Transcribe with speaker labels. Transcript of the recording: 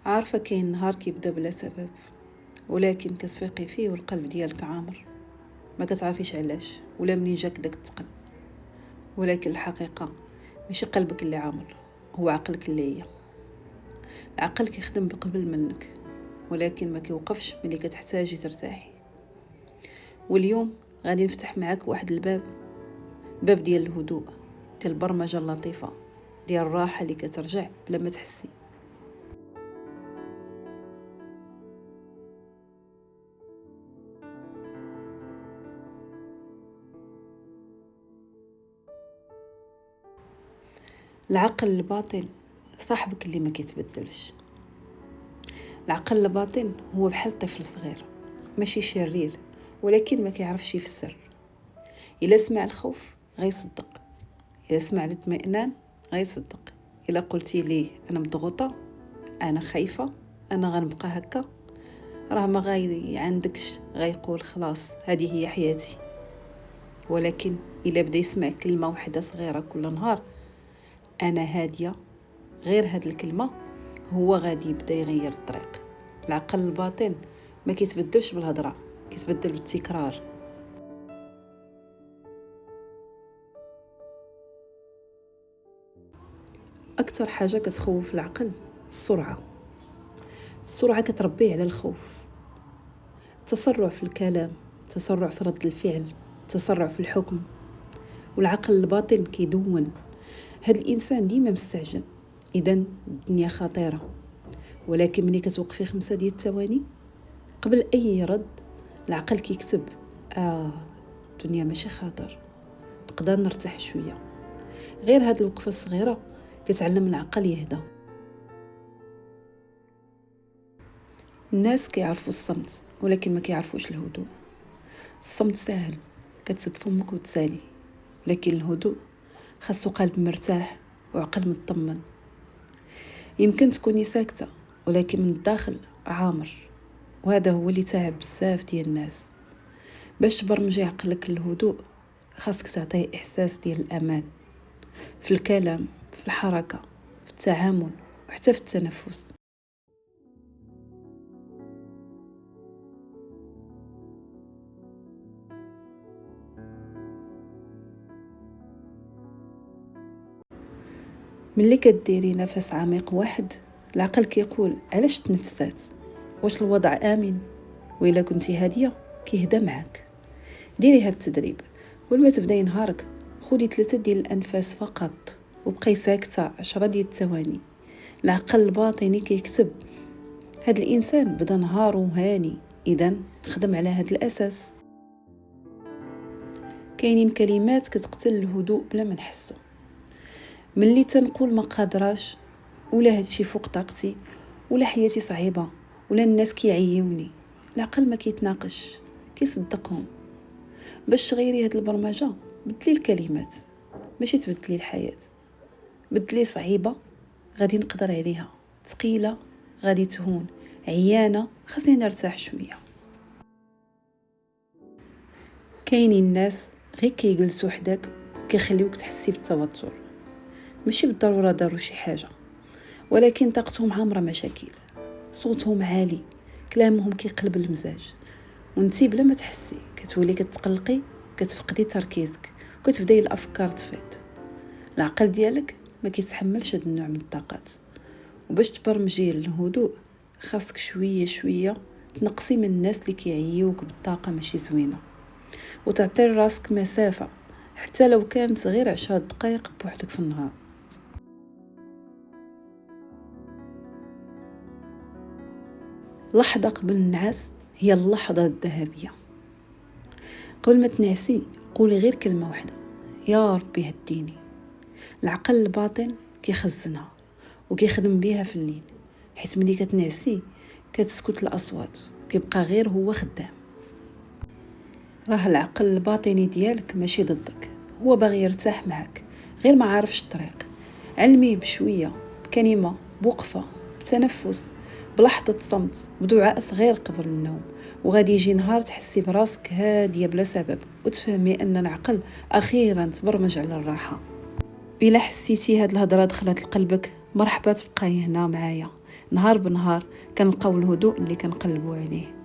Speaker 1: عارفة كاين نهار كيبدا بلا سبب، ولكن كتفيقي فيه والقلب ديالك عامر، ما كتعرفيش علاش ولا منين جاك داك الثقل. ولكن الحقيقة ماشي قلبك اللي عامر، هو عقلك اللي هي. العقل كيخدم بقبل منك، ولكن ما كيوقفش ملي كتحتاجي ترتاحي. واليوم غادي نفتح معاك واحد الباب ديال الهدوء، ديال البرمجة اللطيفة، ديال الراحة اللي كترجع بلا ما تحسي. العقل الباطن صاحبك اللي ما كيتبدلش. العقل الباطن هو بحال طفل صغير، ماشي شرير، ولكن ما كيعرفش يفسر. الا سمع الخوف غيصدق، الا سمع الاطمئنان غيصدق. الا قلتي ليه انا مضغوطه، انا خايفه، انا غنبقى هكا، راه ما عندكش، غيقول خلاص هذه هي حياتي. ولكن الا بدا يسمع كلمه واحده صغيره كل نهار، انا هاديه، غير هاد الكلمه، هو غادي يبدا يغير الطريق. العقل الباطن ما كيتبدلش بالهضره، كيتبدل بالتكرار. اكثر حاجه كتخوف العقل السرعه كتربيه على الخوف. تسرع في الكلام، تسرع في رد الفعل، تسرع في الحكم. والعقل الباطن كيدون، هاد الانسان ديما مستعجل، اذا الدنيا خطيره. ولكن ملي كتوقفي 5 ديال الثواني قبل اي رد، العقل كيكتب الدنيا ماشي خطر، نقدر نرتاح شويه. غير هاد الوقفه الصغيره كتعلم العقل يهدى. الناس كيعرفوا الصمت، ولكن ما كيعرفوش الهدوء. الصمت سهل، كتسد فمك وتسالي، لكن الهدوء خاصو قلب مرتاح وعقل مطمن. يمكن تكوني ساكته، ولكن من الداخل عامر، وهذا هو اللي تعب بزاف ديال الناس. باش تبرمجي عقلك الهدوء، خاصك تعطيه احساس ديال الامان، في الكلام، في الحركه، في التعامل، وحتى في التنفس. ملي كديري نفس عميق واحد، العقل كيقول علاش تنفسات، واش الوضع امن؟ وإلا كنتي هاديه كيهدى معاك. ديري هاد التدريب، كل ما تبداي نهارك خدي 3 ديال الانفاس فقط، وبقي ساكته 10 ديال الثواني. العقل الباطني كيكتب هاد الانسان بدا نهارو هاني، اذا خدم على هاد الاساس. كاينين كلمات كتقتل الهدوء بلا ما نحسو. ملي تنقول ما قادراش، ولا هادشي فوق طاقتي، ولا حياتي صعيبه، ولا الناس كيعيوني، العقل ما كيتناقش، كيصدقهم. باش تغيري هاد البرمجه، بدلي الكلمات، ماشي تبدلي الحياه. بدلي صعيبه غادي نقدر عليها، ثقيله غادي تهون، عيانه خاصني نرتاح شويه. كاينين الناس غير كيجلسوا حداك كيخليوك تحسي بالتوتر، ماشي بالضروره داروا شي حاجه، ولكن طاقتهم عامره مشاكل، صوتهم عالي، كلامهم كيقلب المزاج، وانتي بلا ما تحسي كتولي كتقلقي، كتفقدي تركيزك، وكتبداي الافكار تفيض. العقل ديالك ما كيتحملش هاد النوع من الطاقات. وباش تبرمجي الهدوء، خاصك شويه شويه تنقصي من الناس اللي كيعيوك بالطاقه ماشي زوينه، وتعطي راسك مسافه، حتى لو كانت غير 10 دقائق بوحدك في النهار. لحظه قبل النعاس هي اللحظه الذهبيه. قبل ما تنعسي قولي غير كلمه واحده: يا ربي هديني. العقل الباطن كيخزنها وكيخدم بيها في الليل، حيت ملي كتنعسي كتسكت الاصوات، كيبقى غير هو خدام. راه العقل الباطني ديالك ماشي ضدك، هو باغي يرتاح معك، غير ما عارفش الطريق. علميه بشويه، بكلمه، بوقفه، بتنفس، بلحظه صمت، بدعاء صغير قبل النوم. وغادي يجي نهار تحسي براسك هاديه بلا سبب، وتفهمي ان العقل اخيرا تبرمج على الراحه. الا حسيتي هاد الهضره دخلت لقلبك، مرحبا، تبقاي هنا معايا. نهار بنهار كنلقاو الهدوء اللي كنقلبوا عليه.